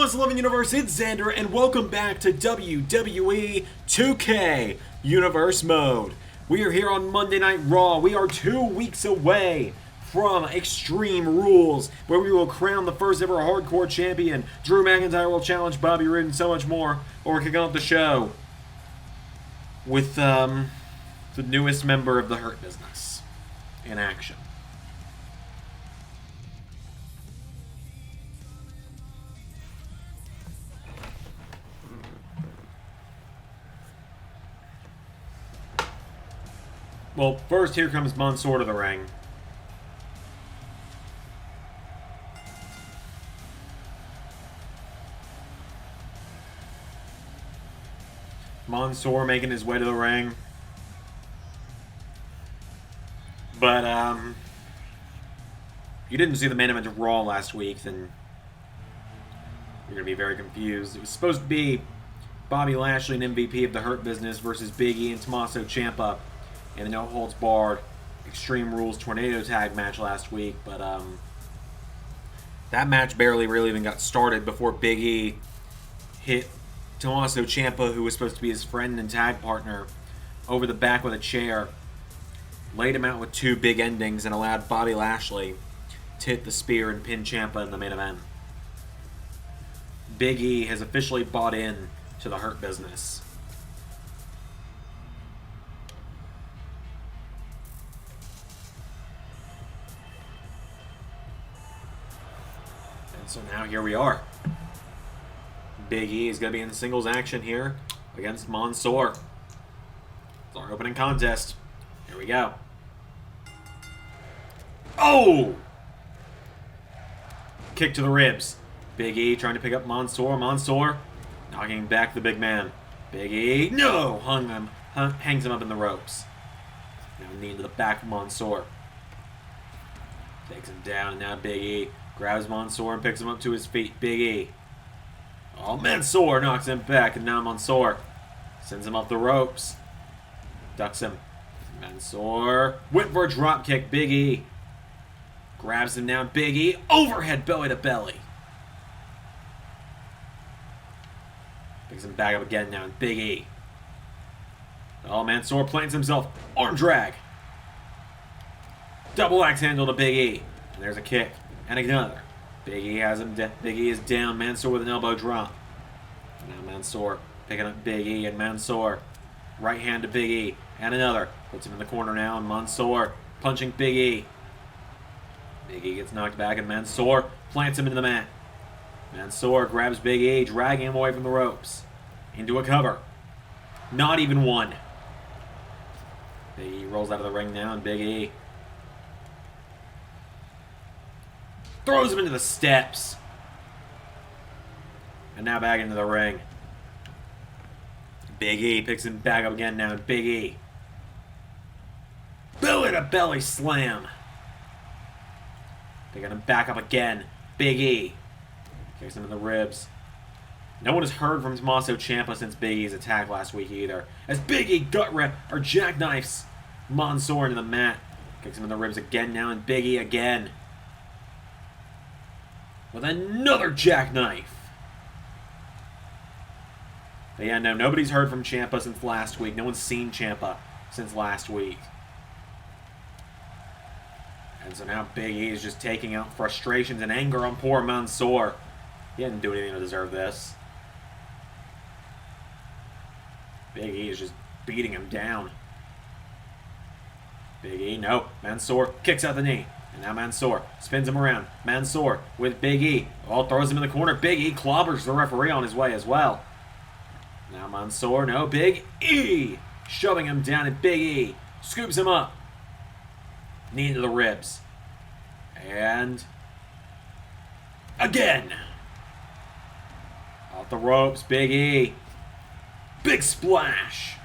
What's Loving Universe? It's Xander, and welcome back to WWE 2K Universe Mode. We are here on Monday Night Raw. We are 2 weeks away from Extreme Rules, where we will crown the first ever hardcore champion. Drew McIntyre will challenge Bobby Roode and so much more. But we're kicking off the show with the newest member of the Hurt Business in action. Well, first here comes Monsoor to the ring. Monsoor making his way to the ring. But, you didn't see the main event of Raw last week, then you're going to be very confused. It was supposed to be Bobby Lashley, an MVP of the Hurt Business, versus Big E and Tommaso Ciampa in the No Holds Barred Extreme Rules Tornado Tag match last week, but that match barely really even got started before Big E hit Tommaso Ciampa, who was supposed to be his friend and tag partner, over the back with a chair, laid him out with 2 big endings, and allowed Bobby Lashley to hit the spear and pin Ciampa in the main event. Big E has officially bought in to the Hurt Business. So now here we are. Big E is going to be in singles action here against Monsoor. It's our opening contest. Here we go. Oh! Kick to the ribs. Big E trying to pick up Monsoor. Monsoor knocking back the big man. Big E, no! Hangs him up in the ropes. Now knee into the back of Monsoor. Takes him down, and now Big E grabs Monsoor and picks him up to his feet. Big E. Oh, Monsoor knocks him back, and now Monsoor sends him up the ropes. Ducks him. Monsoor. Whip for a drop kick. Big E. Grabs him down. Big E. Overhead belly to belly. Picks him back up again now. Big E. Oh, Monsoor plants himself. Arm drag. Double axe handle to Big E. And there's a kick. And another. Big E has him. Big E is down. Monsoor with an elbow drop. Now Monsoor picking up Big E, and Monsoor right hand to Big E, and another. Puts him in the corner now, and Monsoor punching Big E. Big E gets knocked back, and Monsoor plants him into the mat. Monsoor grabs Big E, dragging him away from the ropes. Into a cover. Not even one. Big E rolls out of the ring now, and Big E throws him into the steps. And now back into the ring. Big E picks him back up again now. Big E. Belly to belly slam. Picking him back up again. Big E. Kicks him in the ribs. No one has heard from Tommaso Ciampa since Big E's attack last week either. As Big E jackknifes Monsoor into the mat. Kicks him in the ribs again now, and Big E again with another jackknife. But yeah, no, nobody's heard from Ciampa since last week. No one's seen Ciampa since last week. And so now Big E is just taking out frustrations and anger on poor Monsoor. He didn't do anything to deserve this. Big E is just beating him down. Big E, no. Monsoor kicks out the knee. And now Monsoor spins him around. Monsoor with Big E. Oh, throws him in the corner. Big E clobbers the referee on his way as well. Now Monsoor, no. Big E shoving him down, and Big E scoops him up. Knee into the ribs. And again. Off the ropes. Big E. Big splash.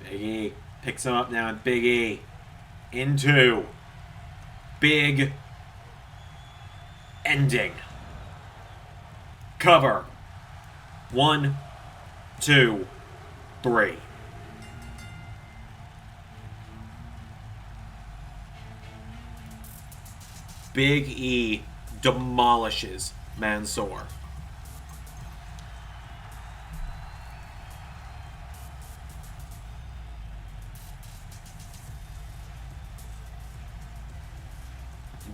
Big E picks him up now, and Big E into big ending. Cover. 1, 2, 3. Big E demolishes Mansoor.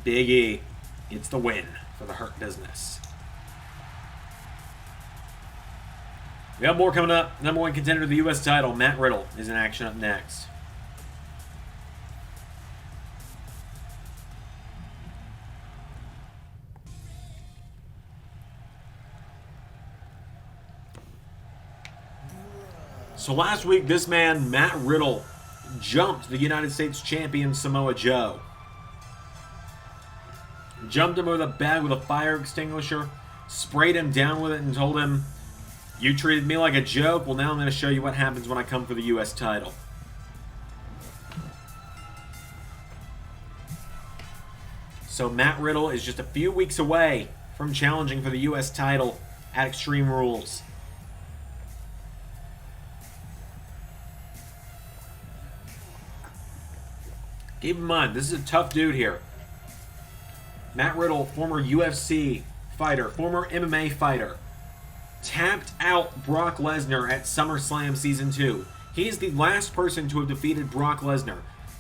Big E gets the win for the Hurt Business. We have more coming up. Number one contender to the U.S. title, Matt Riddle, is in action up next. So last week, this man, Matt Riddle, jumped the United States champion Samoa Joe. Jumped him with a bag with a fire extinguisher, sprayed him down with it, and told him, "You treated me like a joke. Well, now I'm going to show you what happens when I come for the U.S. title." So Matt Riddle is just a few weeks away from challenging for the U.S. title at Extreme Rules. Keep in mind, this is a tough dude here. Matt Riddle, former UFC fighter, former MMA fighter, tapped out Brock Lesnar at SummerSlam Season 2. He is the last person to have defeated Brock Lesnar.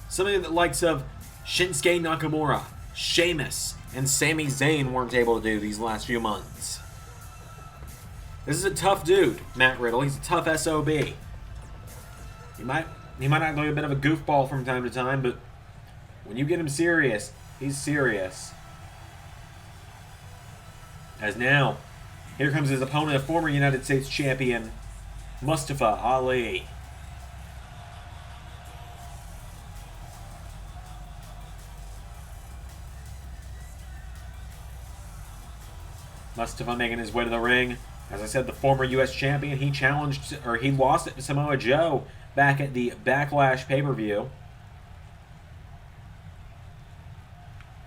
Something that the likes of Shinsuke Nakamura, Sheamus, and Sami Zayn weren't able to do these last few months. This is a tough dude, Matt Riddle. He's a tough SOB. He might not be a bit of a goofball from time to time, but when you get him serious, he's serious. As now, here comes his opponent, a former United States champion, Mustafa Ali. Mustafa making his way to the ring. As I said, the former U.S. champion, he lost it to Samoa Joe back at the Backlash pay-per-view.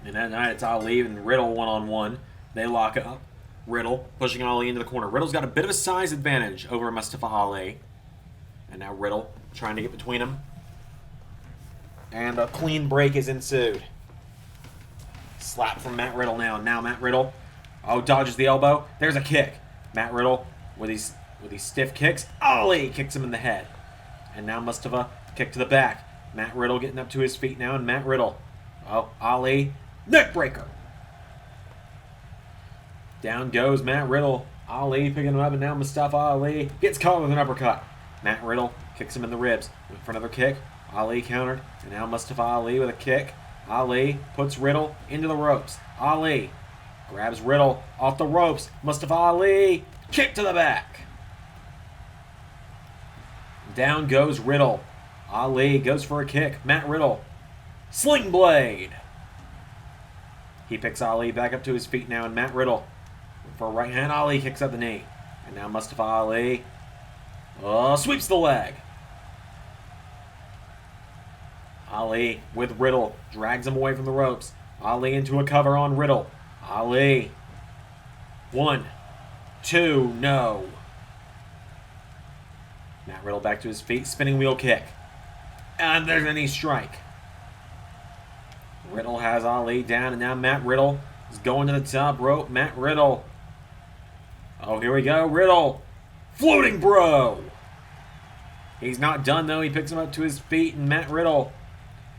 And that night, it's Ali and Riddle one-on-one. They lock up. Riddle pushing Ali into the corner. Riddle's got a bit of a size advantage over Mustafa Ali. And now Riddle trying to get between them. And a clean break is ensued. Slap from Matt Riddle now. Now Matt Riddle, dodges the elbow. There's a kick. Matt Riddle with these stiff kicks. Ali kicks him in the head. And now Mustafa, kick to the back. Matt Riddle getting up to his feet now, and Matt Riddle. Ali, neck breaker. Down goes Matt Riddle. Ali picking him up, and now Mustafa Ali gets caught with an uppercut. Matt Riddle kicks him in the ribs. For another kick. Ali countered, and now Mustafa Ali with a kick. Ali puts Riddle into the ropes. Ali grabs Riddle off the ropes. Mustafa Ali, kick to the back. Down goes Riddle. Ali goes for a kick. Matt Riddle, sling blade. He picks Ali back up to his feet now, and Matt Riddle for a right hand. Ali kicks up the knee. And now Mustafa Ali sweeps the leg. Ali with Riddle drags him away from the ropes. Ali into a cover on Riddle. Ali. 1, 2, no. Matt Riddle back to his feet. Spinning wheel kick. And there's a knee strike. Riddle has Ali down, and now Matt Riddle is going to the top rope. Matt Riddle. Here we go. Riddle. Floating bro. He's not done, though. He picks him up to his feet, and Matt Riddle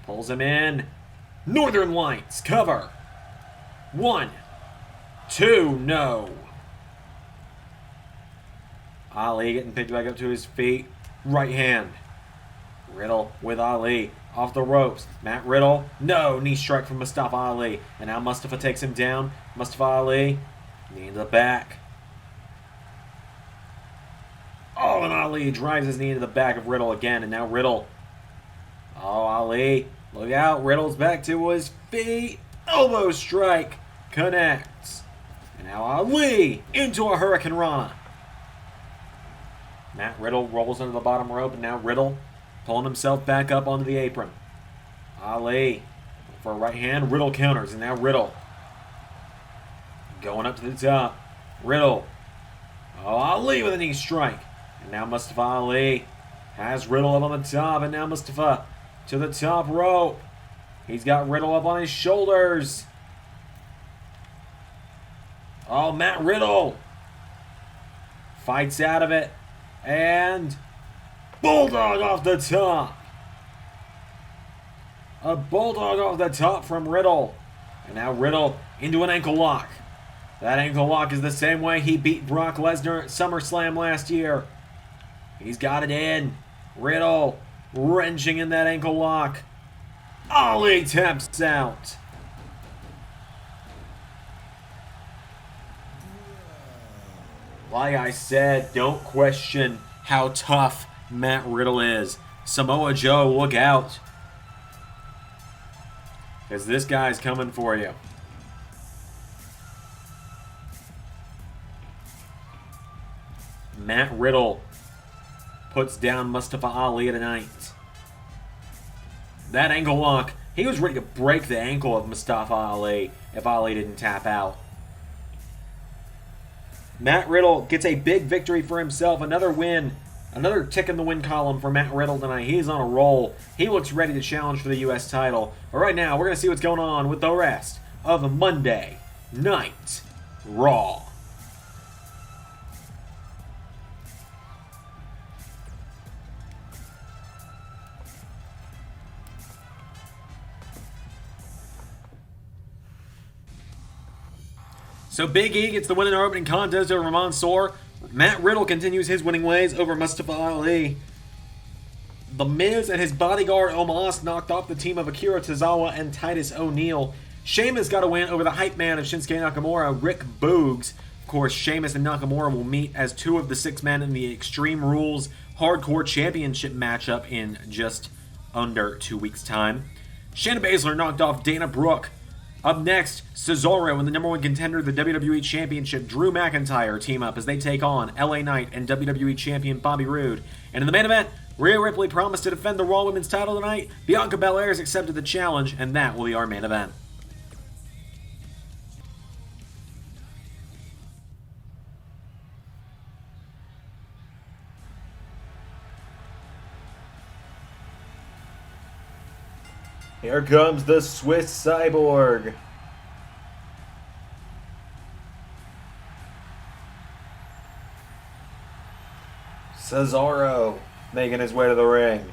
pulls him in. Northern Lights. Cover. 1, 2, no. Ali getting picked back up to his feet. Right hand. Riddle with Ali. Off the ropes. Matt Riddle. No. Knee strike from Mustafa Ali. And now Mustafa takes him down. Mustafa Ali. Knee into the back. And Ali drives his knee into the back of Riddle again. And now Riddle. Ali. Look out. Riddle's back to his feet. Elbow strike. Connects. And now Ali into a Hurricane Rana. Matt Riddle rolls under the bottom rope. And now Riddle pulling himself back up onto the apron. Ali for a right hand. Riddle counters. And now Riddle going up to the top. Riddle. Ali with a knee strike. And now Mustafa Ali has Riddle up on the top. And now Mustafa to the top rope. He's got Riddle up on his shoulders. Oh, Matt Riddle fights out of it. And Bulldog off the top. A Bulldog off the top from Riddle. And now Riddle into an ankle lock. That ankle lock is the same way he beat Brock Lesnar at SummerSlam last year. He's got it in. Riddle wrenching in that ankle lock. Ali taps out. Like I said, don't question how tough Matt Riddle is. Samoa Joe, look out. Because this guy's coming for you. Matt Riddle puts down Mustafa Ali tonight. That ankle lock, he was ready to break the ankle of Mustafa Ali if Ali didn't tap out. Matt Riddle gets a big victory for himself. Another win. Another tick in the win column for Matt Riddle tonight. He's on a roll. He looks ready to challenge for the U.S. title. But right now, we're going to see what's going on with the rest of Monday Night Raw. So Big E gets the win in our opening contest over Monsoor. Matt Riddle continues his winning ways over Mustafa Ali. The Miz and his bodyguard Omos knocked off the team of Akira Tozawa and Titus O'Neil. Sheamus got a win over the hype man of Shinsuke Nakamura, Rick Boogs. Of course, Sheamus and Nakamura will meet as two of the 6 men in the Extreme Rules Hardcore Championship matchup in just under 2 weeks' time. Shayna Baszler knocked off Dana Brooke. Up next, Cesaro and the number 1 contender, the WWE Championship, Drew McIntyre, team up as they take on LA Knight and WWE Champion Bobby Roode. And in the main event, Rhea Ripley promised to defend the Raw Women's title tonight. Bianca Belair has accepted the challenge, and that will be our main event. Here comes the Swiss Cyborg. Cesaro making his way to the ring.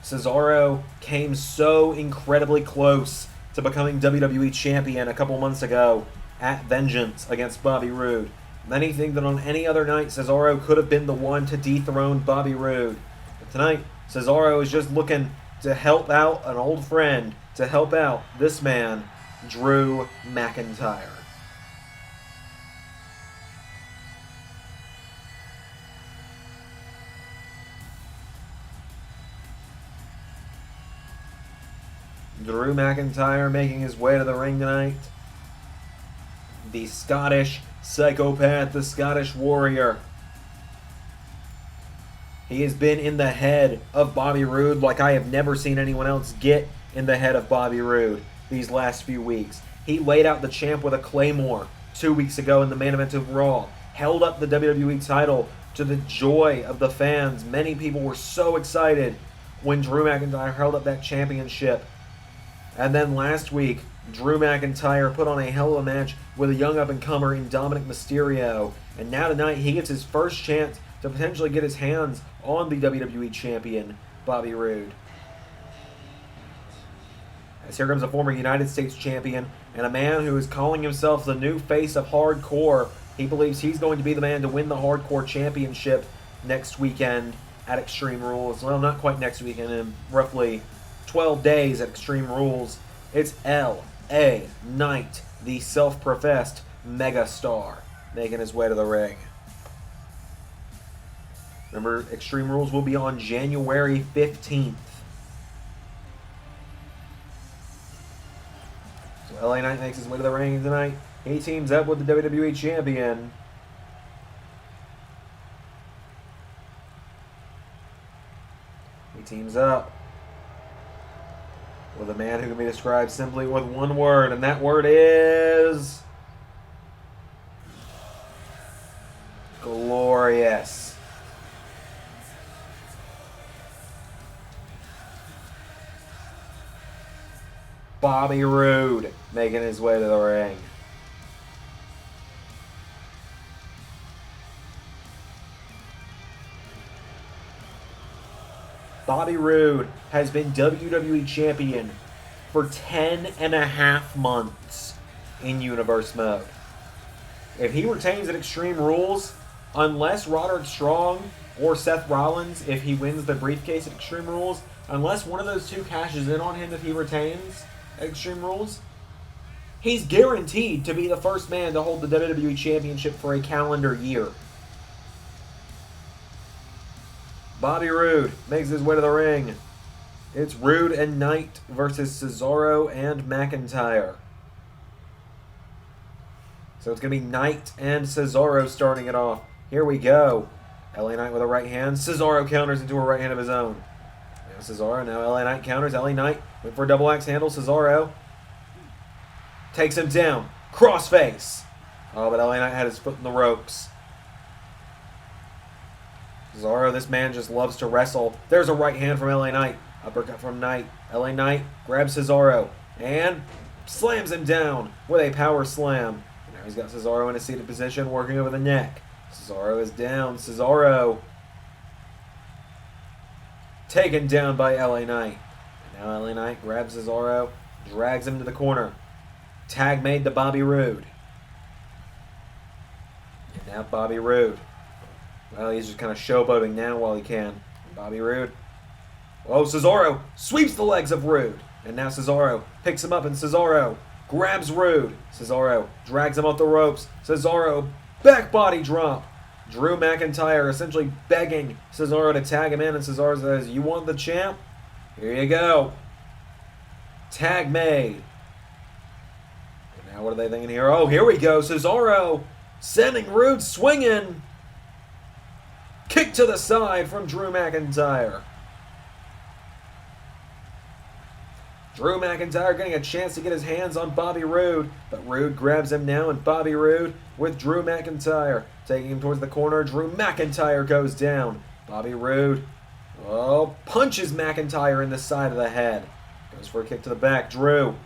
Cesaro came so incredibly close to becoming WWE Champion a couple months ago at Vengeance against Bobby Roode. Many think that on any other night, Cesaro could have been the one to dethrone Bobby Roode. But tonight, Cesaro is just looking to help out an old friend, to help out this man, Drew McIntyre. Drew McIntyre making his way to the ring tonight. The Scottish psychopath, the Scottish warrior. He has been in the head of Bobby Roode like I have never seen anyone else get in the head of Bobby Roode these last few weeks. He laid out the champ with a Claymore 2 weeks ago in the main event of Raw. Held up the WWE title to the joy of the fans. Many people were so excited when Drew McIntyre held up that championship. And then last week, Drew McIntyre put on a hell of a match with a young up-and-comer in Dominic Mysterio. And now tonight, he gets his first chance to potentially get his hands on the WWE Champion, Bobby Roode. As here comes a former United States Champion and a man who is calling himself the new face of Hardcore. He believes he's going to be the man to win the Hardcore Championship next weekend at Extreme Rules. Well, not quite next weekend, in roughly 12 days at Extreme Rules. It's L.A. Knight, the self-professed megastar, making his way to the ring. Remember, Extreme Rules will be on January 15th. So LA Knight makes his way to the ring tonight. He teams up with the WWE Champion. He teams up with a man who can be described simply with one word, and that word is glorious. Bobby Roode making his way to the ring. Bobby Roode has been WWE Champion for 10.5 months in Universe Mode. If he retains at Extreme Rules, unless Roderick Strong or Seth Rollins, if he wins the briefcase at Extreme Rules, unless one of those two cashes in on him if he retains at Extreme Rules, he's guaranteed to be the first man to hold the WWE Championship for a calendar year. Bobby Roode makes his way to the ring. It's Roode and Knight versus Cesaro and McIntyre. So it's going to be Knight and Cesaro starting it off. Here we go. LA Knight with a right hand. Cesaro counters into a right hand of his own. Now Cesaro, now LA Knight counters. LA Knight went for a double axe handle. Cesaro takes him down. Crossface. Oh, but LA Knight had his foot in the ropes. Cesaro, this man just loves to wrestle. There's a right hand from LA Knight. Uppercut from Knight. LA Knight grabs Cesaro and slams him down with a power slam. Now he's got Cesaro in a seated position, working over the neck. Cesaro is down. Cesaro taken down by LA Knight. And now LA Knight grabs Cesaro, drags him to the corner. Tag made to Bobby Roode. And now Bobby Roode. Well, he's just kind of showboating now while he can. Bobby Roode. Oh, Cesaro sweeps the legs of Roode. And now Cesaro picks him up, and Cesaro grabs Roode. Cesaro drags him off the ropes. Cesaro back body drop. Drew McIntyre essentially begging Cesaro to tag him in, and Cesaro says, "You want the champ? Here you go." Tag made. And now what are they thinking here? Oh, here we go. Cesaro sending Roode swinging. Kick to the side from Drew McIntyre. Drew McIntyre getting a chance to get his hands on Bobby Roode, but Roode grabs him now, and Bobby Roode with Drew McIntyre. Taking him towards the corner, Drew McIntyre goes down. Bobby Roode, punches McIntyre in the side of the head. Goes for a kick to the back. Drew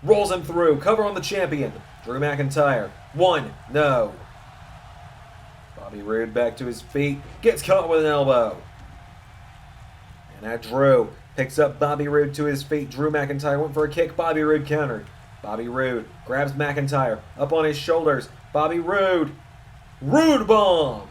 rolls him through. Cover on the champion. Drew McIntyre. One, no. Bobby Roode back to his feet. Gets caught with an elbow. And now Drew picks up Bobby Roode to his feet. Drew McIntyre went for a kick. Bobby Roode countered. Bobby Roode grabs McIntyre up on his shoulders. Bobby Roode. Roode bomb.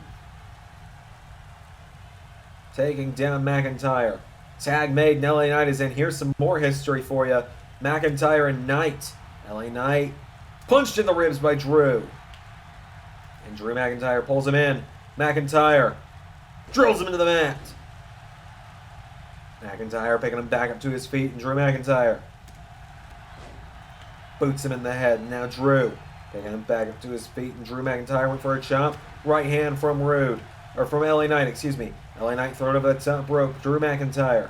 Taking down McIntyre. Tag made and LA Knight is in. Here's some more history for you. McIntyre and Knight. LA Knight punched in the ribs by Drew. And Drew McIntyre pulls him in. McIntyre drills him into the mat. McIntyre picking him back up to his feet, and Drew McIntyre boots him in the head. Now Drew picking him back up to his feet, and Drew McIntyre went for a chop. Right hand from Roode, or from LA Knight, excuse me. LA Knight thrown over the top rope. Drew McIntyre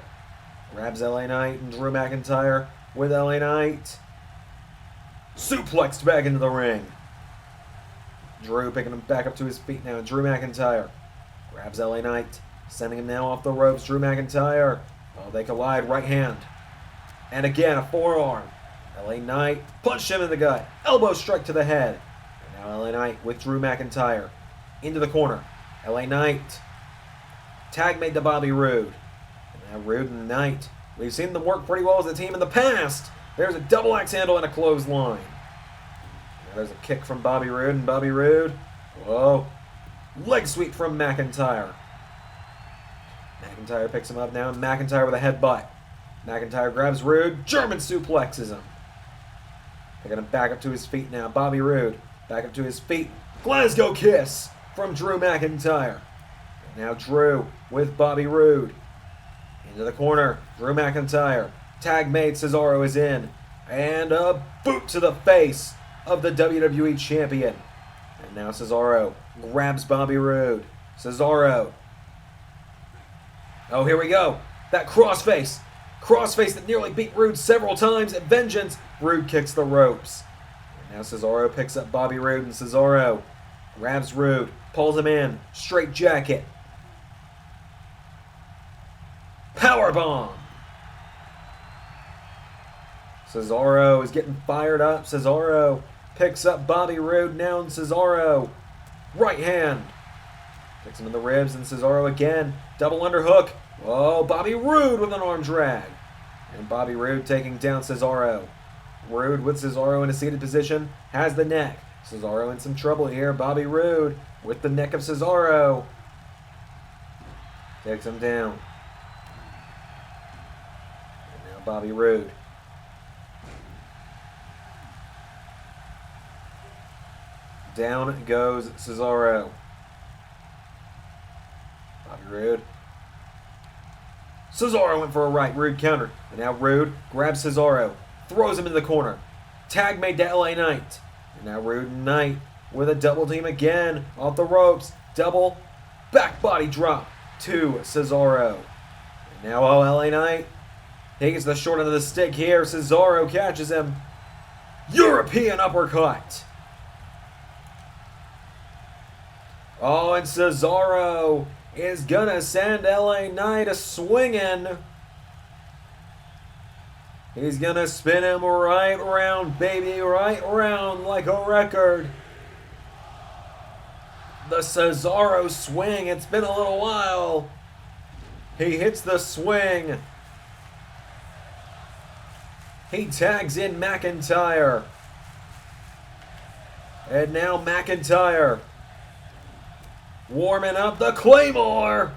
grabs LA Knight, and Drew McIntyre with LA Knight suplexed back into the ring. Drew picking him back up to his feet now. Drew McIntyre grabs LA Knight, sending him now off the ropes. Drew McIntyre. Oh, they collide. Right hand. And again, a forearm. LA Knight punched him in the gut. Elbow strike to the head. And now LA Knight with Drew McIntyre into the corner. LA Knight. Tag made to Bobby Roode. And now Roode and Knight. We've seen them work pretty well as a team in the past. There's a double axe handle and a clothesline. There's a kick from Bobby Roode, and Bobby Roode, leg sweep from McIntyre. McIntyre picks him up now, and McIntyre with a headbutt. McIntyre grabs Roode, German suplexes him. Picking him back up to his feet now. Bobby Roode back up to his feet. Glasgow kiss from Drew McIntyre. And now Drew with Bobby Roode. Into the corner, Drew McIntyre. Tag made, Cesaro is in. And a boot to the face of the WWE Champion. And now Cesaro grabs Bobby Roode. Cesaro. Oh, here we go. That crossface. Crossface that nearly beat Roode several times at Vengeance. Roode kicks the ropes. And now Cesaro picks up Bobby Roode, and Cesaro grabs Roode, pulls him in. Straight jacket. Powerbomb. Cesaro is getting fired up. Cesaro picks up Bobby Roode now, and Cesaro. Right hand. Picks him in the ribs, and Cesaro again. Double underhook. Oh, Bobby Roode with an arm drag. And Bobby Roode taking down Cesaro. Roode with Cesaro in a seated position. Has the neck. Cesaro in some trouble here. Bobby Roode with the neck of Cesaro. Takes him down. And now Bobby Roode. Down goes Cesaro. Bobby Roode. Cesaro went for a right. Roode countered. And now Roode grabs Cesaro. Throws him into the corner. Tag made to LA Knight. And now Roode and Knight with a double team again. Off the ropes. Double back body drop to Cesaro. And now LA Knight takes the short end of the stick here. Cesaro catches him. European uppercut. Oh, and Cesaro is gonna send LA Knight a swinging. He's gonna spin him right around, baby, right around like a record. The Cesaro swing, it's been a little while. He hits the swing. He tags in McIntyre. And now McIntyre warming up the Claymore.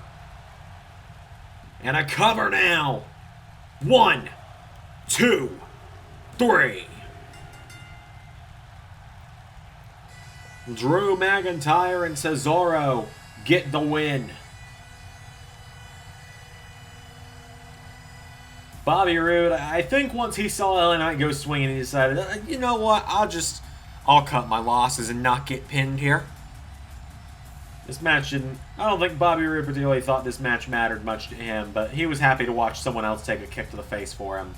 And a cover now. 1, 2, 3. Drew McIntyre and Cesaro get the win. Bobby Roode, I think once he saw LA Knight go swinging, he decided, you know what, I'll cut my losses and not get pinned here. This match didn't... I don't think Bobby Roode particularly thought this match mattered much to him, but he was happy to watch someone else take a kick to the face for him.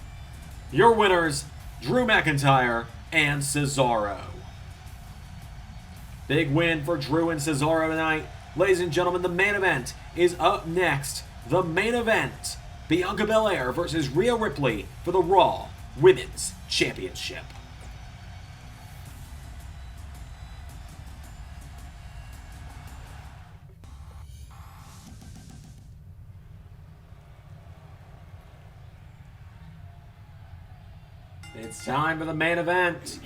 Your winners, Drew McIntyre and Cesaro. Big win for Drew and Cesaro tonight. Ladies and gentlemen, the main event is up next. The main event, Bianca Belair versus Rhea Ripley for the Raw Women's Championship. It's time for the main event.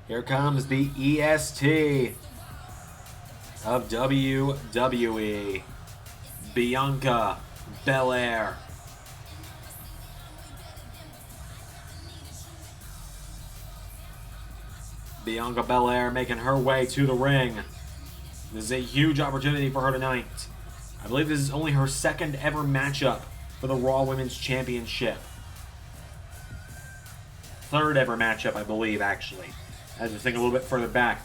Here comes the EST of WWE. Bianca Belair. Bianca Belair making her way to the ring. This is a huge opportunity for her tonight. I believe this is only her second ever matchup for the Raw Women's Championship. Third ever matchup, I believe, actually. I have to think a little bit further back.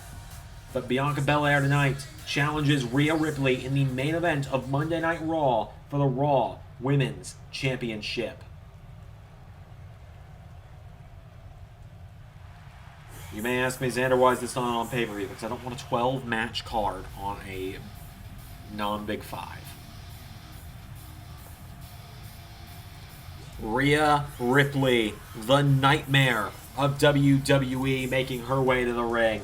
But Bianca Belair tonight challenges Rhea Ripley in the main event of Monday Night Raw for the Raw Women's Championship. You may ask me, Xander, why is this not on pay-per-view? Because I don't want a 12-match card on a non-Big 5. Rhea Ripley, the nightmare of WWE, making her way to the ring.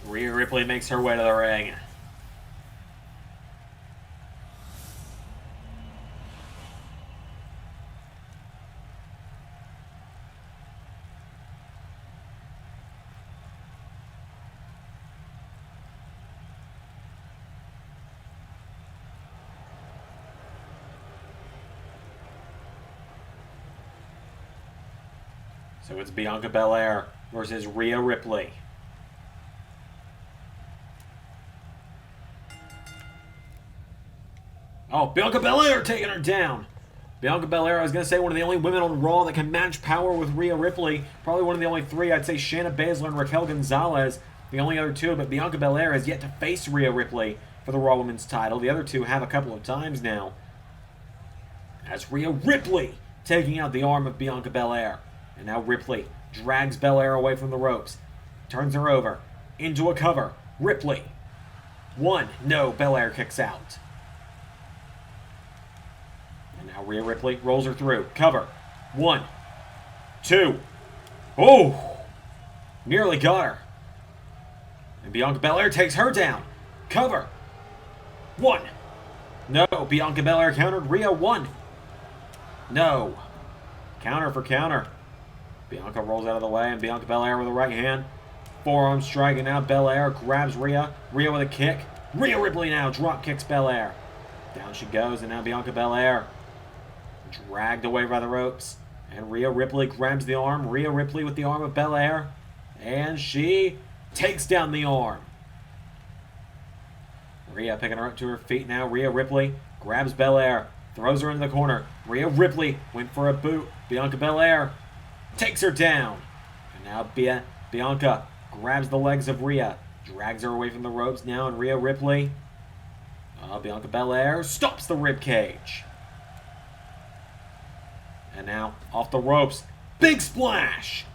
Rhea Ripley makes her way to the ring. So it's Bianca Belair versus Rhea Ripley. Oh, Bianca Belair taking her down. Bianca Belair, I was going to say, one of the only women on Raw that can match power with Rhea Ripley. Probably one of the only three. I'd say Shayna Baszler and Raquel Gonzalez, the only other two. But Bianca Belair has yet to face Rhea Ripley for the Raw Women's title. The other two have a couple of times now. As Rhea Ripley taking out the arm of Bianca Belair. And now Ripley drags Belair away from the ropes. Turns her over. Into a cover. Ripley. 1. No, Belair kicks out. And now Rhea Ripley rolls her through. Cover. 1. 2. Oh! Nearly got her. And Bianca Belair takes her down. Cover. 1. No, Bianca Belair countered Rhea. 1. No. Counter for counter. Bianca rolls out of the way, and Bianca Belair with a right hand. Forearm strike, and now Belair grabs Rhea. Rhea with a kick. Rhea Ripley now drop kicks Belair. Down she goes, and now Bianca Belair dragged away by the ropes. And Rhea Ripley grabs the arm. Rhea Ripley with the arm of Belair. And she takes down the arm. Rhea picking her up to her feet now. Rhea Ripley grabs Belair. Throws her into the corner. Rhea Ripley went for a boot. Bianca Belair takes her down. And now Bianca grabs the legs of Rhea. Drags her away from the ropes now. And Rhea Ripley. Bianca Belair stops the ribcage. And now off the ropes. Big splash.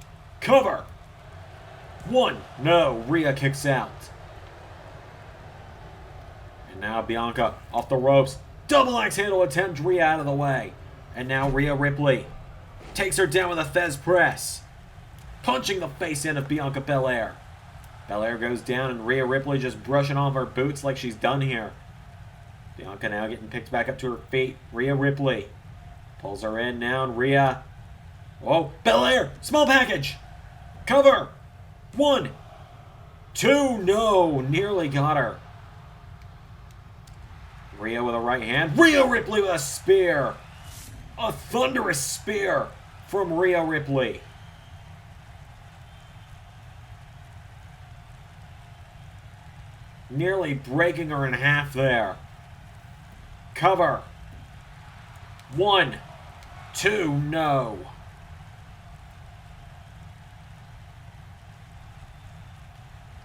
Cover. 1. No. Rhea kicks out. And now Bianca off the ropes. Double axe handle attempt. Rhea out of the way. And now Rhea Ripley takes her down with a Fez press. Punching the face in of Bianca Belair. Belair goes down, and Rhea Ripley just brushing off her boots like she's done here. Bianca now getting picked back up to her feet. Rhea Ripley pulls her in now, and Rhea. Oh, Belair! Small package! Cover! 1. 2. No! Nearly got her. Rhea with a right hand. Rhea Ripley with a spear! A thunderous spear from Rhea Ripley. Nearly breaking her in half there. Cover. 1. 2. No.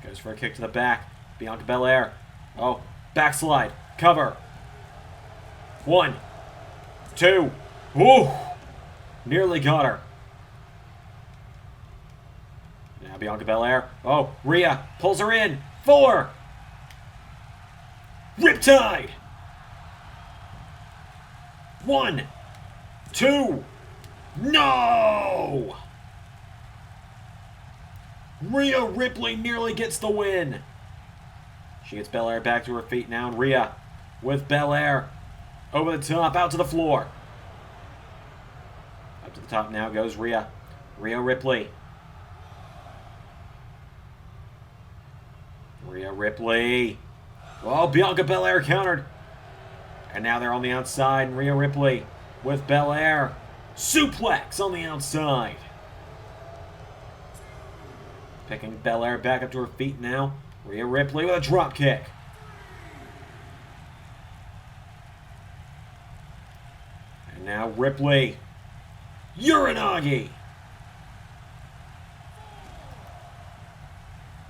Goes for a kick to the back. Bianca Belair. Oh, backslide. Cover. 1. 2. Woo! Nearly got her. Now Bianca Belair. Oh, Rhea pulls her in. 4. Riptide. 1. 2. No! Rhea Ripley nearly gets the win. She gets Belair back to her feet now, and Rhea with Belair over the top, out to the floor. Up to the top now goes Rhea. Rhea Ripley. Rhea Ripley. Oh, Bianca Belair countered. And now they're on the outside, and Rhea Ripley with Belair. Suplex on the outside. Picking Belair back up to her feet now. Rhea Ripley with a drop kick. And now Ripley. Uranagi.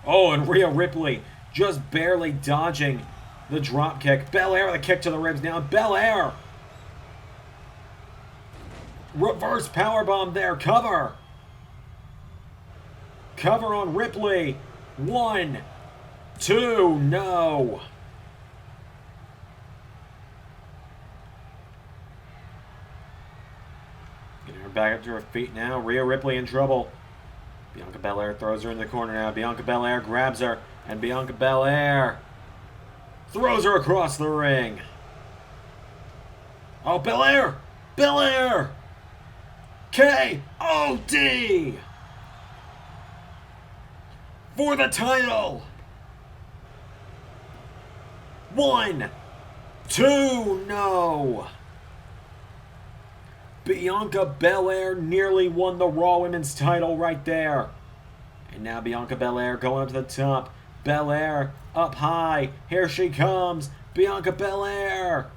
Oh, and Rhea Ripley just barely dodging the drop kick. Belair with a kick to the ribs now. Belair. Reverse powerbomb there. Cover. Cover on Ripley. 1. 2. No. Getting her back up to her feet now. Rhea Ripley in trouble. Bianca Belair throws her in the corner now. Bianca Belair grabs her. And Bianca Belair throws her across the ring. Oh, Belair! Belair! K.O.D. for the title. 1. 2. No. Bianca Belair nearly won the Raw Women's title right there. And now Bianca Belair going up to the top. Belair up high. Here she comes. Bianca Belair.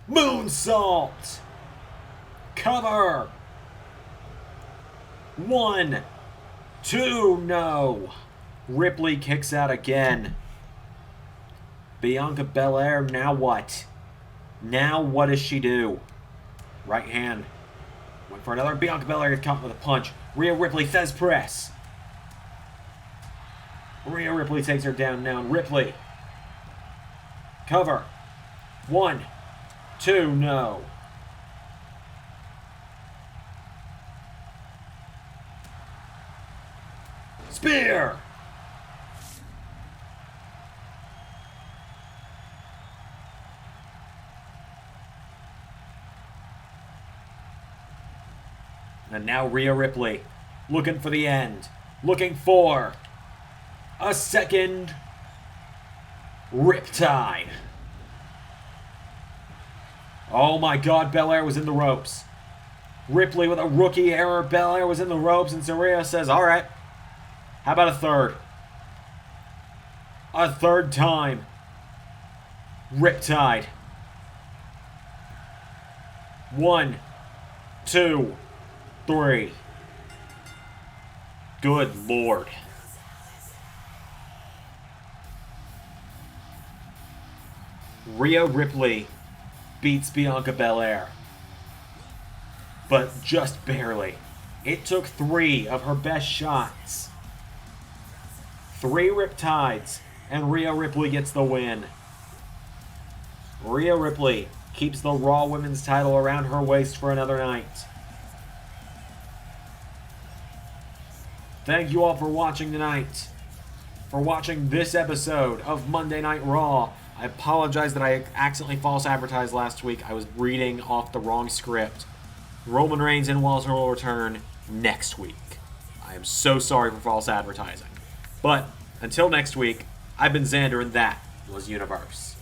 Moonsault. Cover. 1. 2. No. Ripley kicks out again. Bianca Belair, now what? Now what does she do? Right hand. Went for another. Bianca Belair gets caught with a punch. Rhea Ripley says press. Rhea Ripley takes her down now. Ripley. Cover. 1, 2, no. Spear! And now Rhea Ripley looking for the end. Looking for a second Riptide. Oh my god, Belair was in the ropes. Ripley with a rookie error. Belair was in the ropes, and Rhea says, alright, how about a third? A third time. Riptide. 1, 2, 3. Good lord. Rhea Ripley beats Bianca Belair. But just barely. It took 3 of her best shots. 3 Riptides, and Rhea Ripley gets the win. Rhea Ripley keeps the Raw Women's title around her waist for another night. Thank you all for watching tonight. For watching this episode of Monday Night Raw. I apologize that I accidentally false advertised last week. I was reading off the wrong script. Roman Reigns and Walter will return next week. I am so sorry for false advertising. But until next week, I've been Xander, and that was Universe.